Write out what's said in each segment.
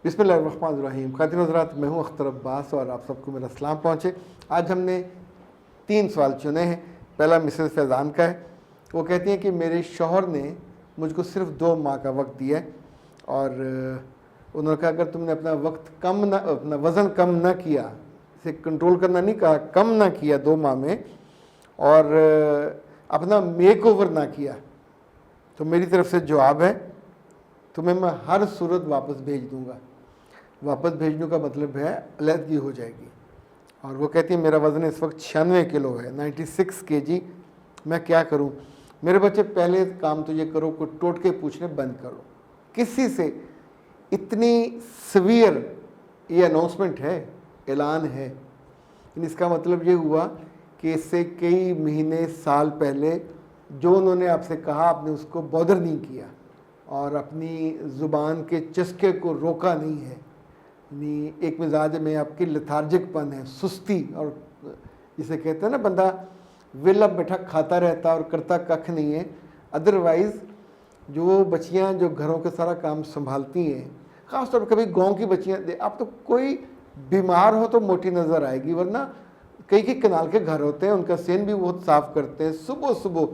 बिस्मिल्लाहिर्रहमानिर्रहीम। खातिन हज़रात, मैं हूँ अख्तर अब्बास और आप सबको मेरा सलाम पहुँचे। आज हमने 3 सवाल चुने हैं। पहला मिसेस फैज़ान का है। वो कहती हैं कि मेरे शौहर ने मुझको सिर्फ 2 माह का वक्त दिया है और उन्होंने कहा अगर तुमने अपना वज़न कम ना किया, इसे कंट्रोल करना नहीं कहा, कम ना किया 2 माह में और अपना मेक ओवर ना किया तो मेरी तरफ से जवाब है तुम्हें मैं हर सूरत वापस भेज दूंगा। वापस भेजने का मतलब है अलहदगी हो जाएगी। और वो कहती है मेरा वज़न इस वक्त 96 किलो है, 96 kg। मैं क्या करूं? मेरे बच्चे, पहले काम तो ये करो, कोई टोटके पूछने बंद करो। किसी से इतनी सवियर ये अनाउंसमेंट है, ऐलान है, लेकिन इसका मतलब ये हुआ कि इससे कई महीने साल पहले जो उन्होंने आपसे कहा आपने उसको बॉदर नहीं किया और अपनी ज़ुबान के चस्के को रोका नहीं है। यानी एक मिजाज में आपकी लथार्जिकपन है, सुस्ती, और जिसे कहते हैं ना बंदा वेला बैठा खाता रहता और करता कख नहीं है। अदरवाइज़ जो बच्चियां जो घरों के सारा काम संभालती हैं, ख़ासतौर पर कभी गांव की बच्चियां, आप तो कोई बीमार हो तो मोटी नज़र आएगी, वरना कई कनाल के घर होते हैं, उनका सेन भी बहुत साफ़ करते हैं, सुबह सुबह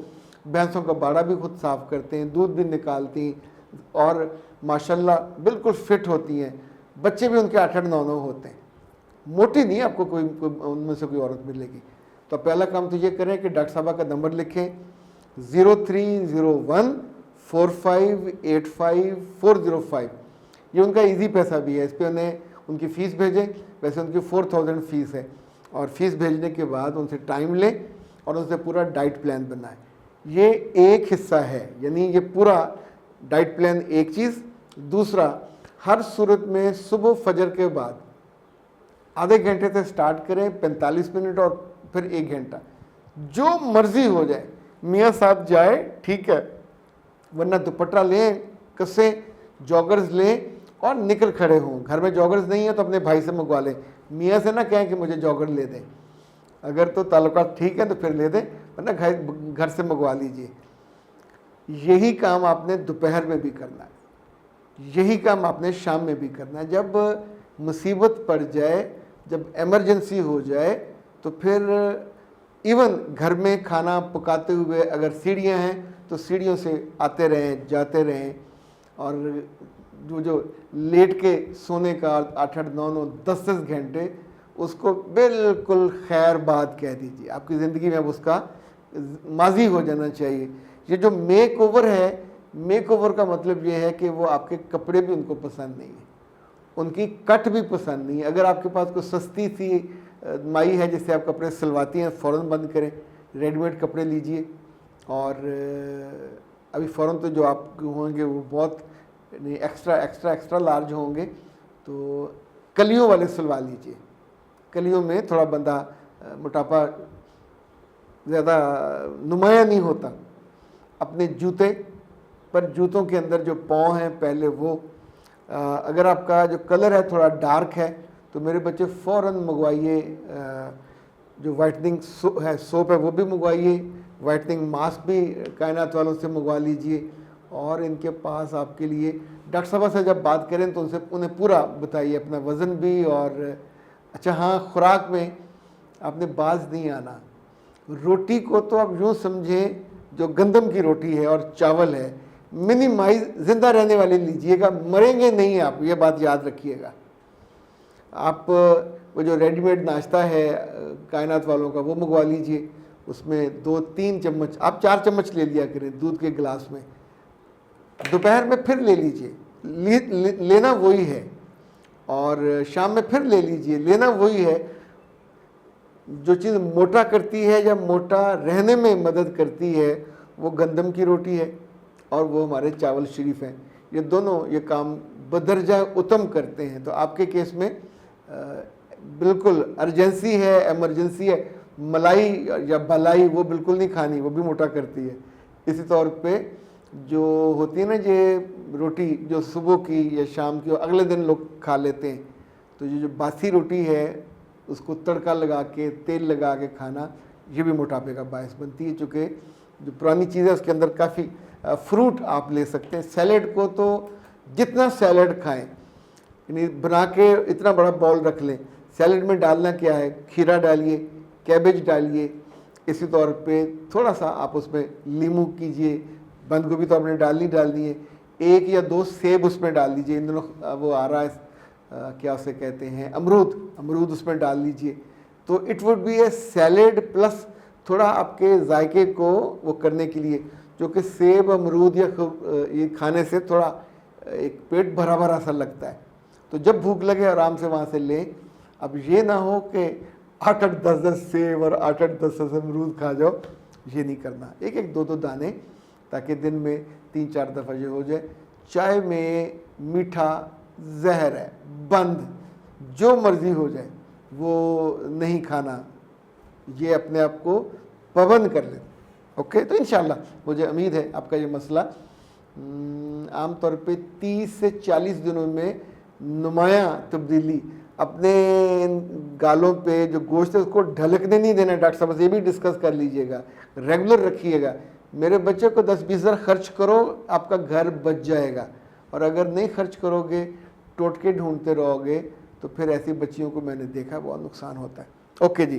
भैंसों का बाड़ा भी खुद साफ़ करते हैं, दूध भी निकालती और माशाल्लाह बिल्कुल फिट होती हैं। बच्चे भी उनके 8-8 9-9 होते हैं। मोटी नहीं आपको कोई उनमें से कोई औरत मिलेगी। तो पहला काम तो ये करें कि डॉक्टर साहबा का नंबर लिखें 030145854005। ये उनका इजी पैसा भी है, इस पर उन्हें उनकी फ़ीस भेजें। वैसे उनकी 4000 फ़ीस है और फ़ीस भेजने के बाद उनसे टाइम लें और उनसे पूरा डाइट प्लान बनाएं। ये एक हिस्सा है, यानी ये पूरा डाइट प्लान एक चीज़। दूसरा, हर सूरत में सुबह फजर के बाद आधे घंटे से स्टार्ट करें, 45 मिनट और फिर 1 घंटा, जो मर्जी हो जाए। मियाँ साहब जाए ठीक है, वरना दुपट्टा लें, कसें, जॉगर्स लें और निकल खड़े हों। घर में जॉगर्स नहीं है तो अपने भाई से मंगवा लें। मियाँ से ना कहें कि मुझे जॉगर ले दें, अगर तो ताल्लुकात ठीक है तो फिर ले दें, वरना घर से मंगवा लीजिए। यही काम आपने दोपहर में भी करना है, यही काम आपने शाम में भी करना है। जब मुसीबत पड़ जाए, जब इमरजेंसी हो जाए, तो फिर इवन घर में खाना पकाते हुए अगर सीढ़ियाँ हैं तो सीढ़ियों से आते रहें, जाते रहें। और जो लेट के सोने का 8-8 9-9 10-10 घंटे, उसको बिल्कुल खैर बात कह दीजिए। आपकी ज़िंदगी में अब उसका माजी हो जाना चाहिए। ये जो मेक ओवर है, मेक ओवर का मतलब ये है कि वो आपके कपड़े भी उनको पसंद नहीं है, उनकी कट भी पसंद नहीं है। अगर आपके पास कोई सस्ती सी माई है जिससे आप कपड़े सिलवाती हैं, फ़ौरन बंद करें, रेडीमेड कपड़े लीजिए। और अभी फ़ौरन तो जो आप होंगे वो बहुत एक्स्ट्रा लार्ज होंगे, तो कलियों वाले सिलवा लीजिए। कलियों में थोड़ा बंदा मोटापा ज़्यादा नुमाया नहीं होता। अपने जूते पर, जूतों के अंदर जो पाँव हैं पहले वो, अगर आपका जो कलर है थोड़ा डार्क है तो मेरे बच्चे फ़ौरन मंगवाइए, जो वाइटनिंग सोप है वो भी मंगवाइए, वाइटनिंग मास्क भी कायनात वालों से मंगवा लीजिए। और इनके पास आपके लिए डॉक्टर साहब से जब बात करें तो उन्हें पूरा बताइए, अपना वज़न भी। और अच्छा हाँ, खुराक में आपने बाज नहीं आना। रोटी को तो आप यूँ समझें जो गंदम की रोटी है और चावल है, मिनिमाइज ज़िंदा रहने वाले लीजिएगा, मरेंगे नहीं आप, ये बात याद रखिएगा। आप वो जो रेडीमेड नाश्ता है कायनात वालों का वो मंगवा लीजिए, उसमें 2-3 चम्मच, आप 4 चम्मच ले लिया करें दूध के गिलास में। दोपहर में फिर ले लीजिए, लेना वही है, और शाम में फिर ले लीजिए, लेना वही है। जो चीज़ मोटा करती है या मोटा रहने में मदद करती है वो गंदम की रोटी है और वो हमारे चावल शरीफ हैं। ये दोनों ये काम बदरजा उत्तम करते हैं। तो आपके केस में बिल्कुल अर्जेंसी है, इमरजेंसी है। मलाई या भलाई वो बिल्कुल नहीं खानी, वो भी मोटा करती है। इसी तौर पे जो होती है ना ये रोटी जो सुबह की या शाम की अगले दिन लोग खा लेते हैं, तो ये जो बासी रोटी है उसको तड़का लगा के, तेल लगा के खाना, ये भी मोटापे का बायस बनती है। चूँकि जो पुरानी चीज़ है उसके अंदर काफ़ी फ्रूट आप ले सकते हैं। सैलेड को तो जितना सैलेड खाएं, یعنی بنا کے اتنا بڑا باؤل رکھ لیں. سیلڈ میں ڈالنا کیا ہے, کھیرا ڈالیے, کیبج ڈالیے, اسی طور پہ تھوڑا سا آپ اس میں لیمو کیجئے, بند گوبھی تو آپ نے ڈالنی ہے, 1 یا 2 سیب اس میں ڈال دیجئے, ان دونوں وہ آ رہا ہے کیا اسے کہتے ہیں, امرود اس میں ڈال لیجئے. تو it would be a salad plus تھوڑا آپ کے ذائقے کو وہ کرنے کے لیے, جو کہ سیب امرود یا یہ کھانے سے تھوڑا ایک پیٹ بھرا بھرا سا لگتا ہے. تو جب بھوک لگے آرام سے وہاں سے لیں. اب یہ نہ ہو کہ 8-8 10 سیب اور 8-8 10 امرود کھا جاؤ, یہ نہیں کرنا. 1-1 2-2 دانے, تاکہ دن میں 3-4 دفعہ یہ ہو جائے. چائے میں میٹھا زہر ہے, بند, جو مرضی ہو جائے وہ نہیں کھانا, یہ اپنے آپ کو پابند کر لیں. اوکے, تو انشاءاللہ مجھے امید ہے آپ کا یہ مسئلہ عام طور پہ 30 سے 40 دنوں میں نمایاں تبدیلی. اپنے گالوں پہ جو گوشت ہے اس کو ڈھلکنے نہیں دینا. ڈاکٹر صاحب سے یہ بھی ڈسکس کر لیجئے گا, ریگولر رکھیے گا. میرے بچے کو 10-20 ہزار خرچ کرو, آپ کا گھر بچ جائے گا. اور اگر نہیں خرچ کرو گے, ٹوٹکے ڈھونڈتے رہو گے, تو پھر ایسی بچیوں کو میں نے دیکھا بہت نقصان ہوتا ہے. اوکے جی,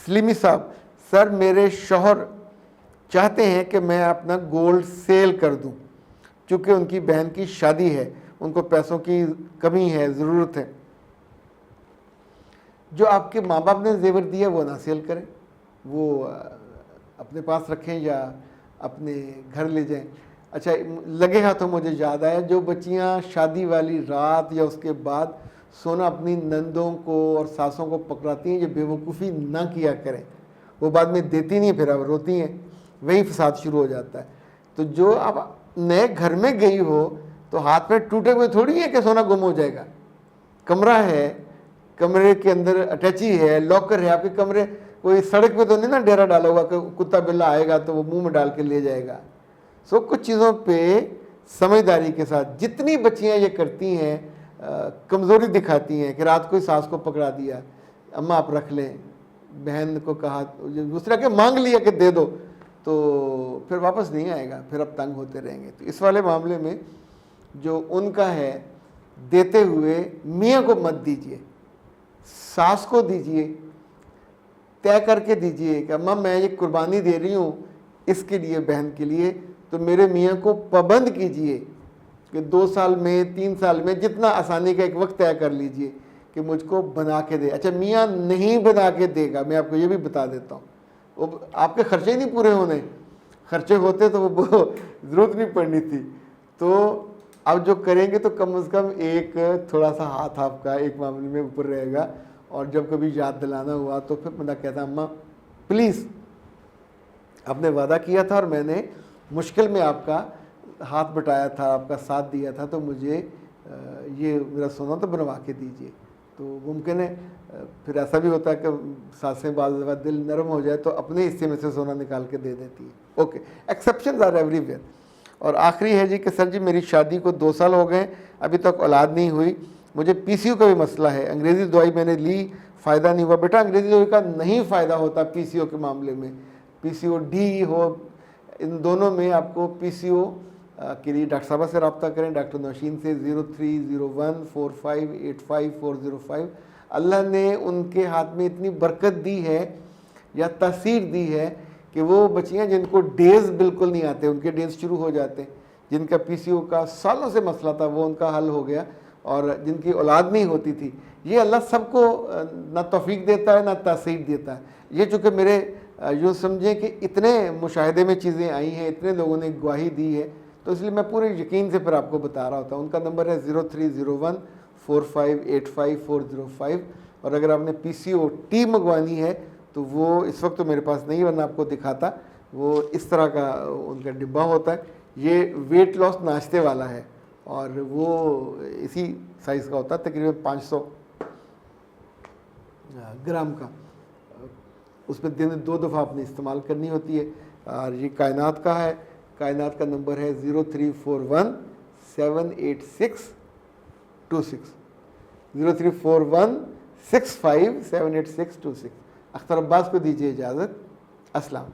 سلیمی صاحب, سر میرے شوہر چاہتے ہیں کہ میں اپنا گولڈ سیل کر دوں, چونکہ ان کی بہن کی شادی ہے, ان کو پیسوں کی کمی ہے, ضرورت ہے. جو آپ کے ماں باپ نے زیور دیا وہ نہ سیل کریں, وہ اپنے پاس رکھیں یا اپنے گھر لے جائیں. اچھا لگے گا تو مجھے یاد آیا, جو بچیاں شادی والی رات یا اس کے بعد سونا اپنی نندوں کو اور ساسوں کو پکڑاتی ہیں, یہ بیوقوفی نہ کیا کریں. وہ بعد میں دیتی نہیں, پھر اب روتی ہیں, وہی فساد شروع ہو جاتا ہے. تو جو اب نئے گھر میں گئی ہو تو ہاتھ میں ٹوٹے ہوئے تھوڑی ہے کہ سونا گم ہو جائے گا. کمرہ ہے, کمرے کے اندر اٹیچی ہے, لاکر ہے آپ کے کمرے, کوئی سڑک پہ تو نہیں نا ڈیرا ڈالا ہوا کہ کتا بلا آئے گا تو وہ منہ میں ڈال کے لے جائے گا. سو کچھ چیزوں پہ سمجھداری کے ساتھ, جتنی بچیاں یہ کرتی ہیں کمزوری دکھاتی ہیں کہ رات کو ساس کو پکڑا دیا, اماں آپ رکھ لیں, بہن کو کہا, دوسرا کہ مانگ لیا کہ دے دو, تو پھر واپس نہیں آئے گا, پھر اب تنگ ہوتے رہیں گے. تو اس والے معاملے میں جو ان کا ہے, دیتے ہوئے میاں کو مت دیجئے, ساس کو دیجئے, طے کر کے دیجئے کہ اماں میں یہ قربانی دے رہی ہوں اس کے لیے, بہن کے لیے, تو میرے میاں کو پابند کیجئے کہ 2 سال میں 3 سال میں جتنا آسانی کا ایک وقت طے کر لیجئے کہ مجھ کو بنا کے دے. اچھا میاں نہیں بنا کے دے گا, میں آپ کو یہ بھی بتا دیتا ہوں, وہ آپ کے خرچے ہی نہیں پورے ہونے, خرچے ہوتے تو وہ ضرورت نہیں پڑنی تھی. تو اب جو کریں گے تو کم از کم ایک تھوڑا سا ہاتھ آپ کا ایک معاملے میں اوپر رہے گا. اور جب کبھی یاد دلانا ہوا تو پھر بندہ کہتا اماں پلیز, آپ نے وعدہ کیا تھا اور میں نے مشکل میں آپ کا ہاتھ بٹایا تھا, آپ کا ساتھ دیا تھا, تو مجھے یہ میرا سونا تو بنوا کے دیجئے. تو ممکن ہے پھر ایسا بھی ہوتا ہے کہ ساسیں بعض دفعہ دل نرم ہو جائے تو اپنے حصے میں سے سونا نکال کے دے دیتی ہے. Okay, exceptions are every where آخری ہے جی کہ سر جی میری شادی کو 2 سال ہو گئے, ابھی تک اولاد نہیں ہوئی, مجھے پی سی او کا بھی مسئلہ ہے, انگریزی دوائی میں نے لی, فائدہ نہیں ہوا. بیٹا انگریزی دوائی کا نہیں فائدہ ہوتا پی سی او کے معاملے میں, پی سی او ڈی ہو, ان دونوں میں آپ کو پی سی او کے لیے ڈاکٹر صاحبہ سے رابطہ کریں, ڈاکٹر نوشین سے 030145854005. اللہ نے ان کے ہاتھ میں اتنی برکت دی ہے یا تاثیر دی ہے کہ وہ بچیاں جن کو ڈیز بالکل نہیں آتے, ان کے ڈیز شروع ہو جاتے ہیں, جن کا پی سی او کا سالوں سے مسئلہ تھا وہ ان کا حل ہو گیا, اور جن کی اولاد نہیں ہوتی تھی. یہ اللہ سب کو نہ توفیق دیتا ہے نہ تاثیر دیتا ہے. یہ چونکہ میرے یوں سمجھیں کہ اتنے مشاہدے میں چیزیں آئی ہیں, اتنے لوگوں نے گواہی دی ہے, تو اس لیے میں پورے یقین سے پھر آپ کو بتا رہا ہوتا ہوں. ان کا نمبر ہے 030145854005. اور اگر آپ نے پی سی او ٹی منگوانی ہے تو وہ اس وقت تو میرے پاس نہیں, ورنہ آپ کو دکھاتا. وہ اس طرح کا ان کا ڈبہ ہوتا ہے, یہ ویٹ لاس ناشتے والا ہے, اور وہ اسی سائز کا ہوتا ہے, تقریباً 500 گرام کا. اس میں دن 2 دفعہ آپ نے استعمال کرنی ہوتی ہے. اور یہ کائنات کا ہے, کائنات کا نمبر ہے 0341786786 034165786626. اختر عباس کو دیجیے اجازت. السلام.